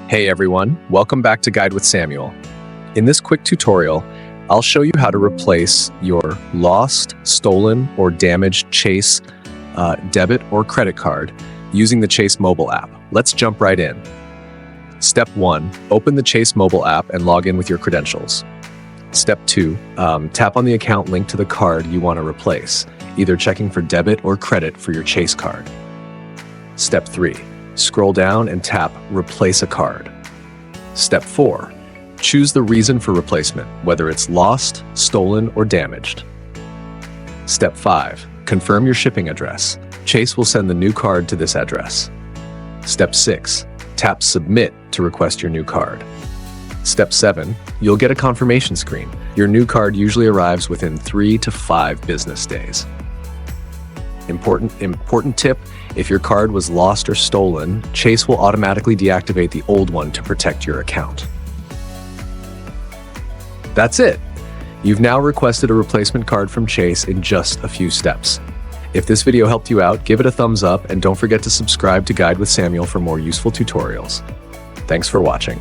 Hey everyone, welcome back to Guide with Samuel. In this quick tutorial, I'll show you how to replace your lost, stolen, or damaged Chase debit or credit card using the Chase mobile app. Let's jump right in. Step 1, open the Chase mobile app and log in with your credentials. Step 2, tap on the account linked to the card you want to replace, either checking for debit or credit for your Chase card. Step 3, scroll down and tap Replace a Card. Step 4, choose the reason for replacement, whether it's lost, stolen, or damaged. Step 5, confirm your shipping address. Chase will send the new card to this address. Step 6, tap Submit to request your new card. Step 7, you'll get a confirmation screen. Your new card usually arrives within 3 to 5 business days. Important tip, if your card was lost or stolen, Chase will automatically deactivate the old one to protect your account. That's it. You've now requested a replacement card from Chase in just a few steps. If this video helped you out, give it a thumbs up and don't forget to subscribe to Guide with Samuel for more useful tutorials. Thanks for watching.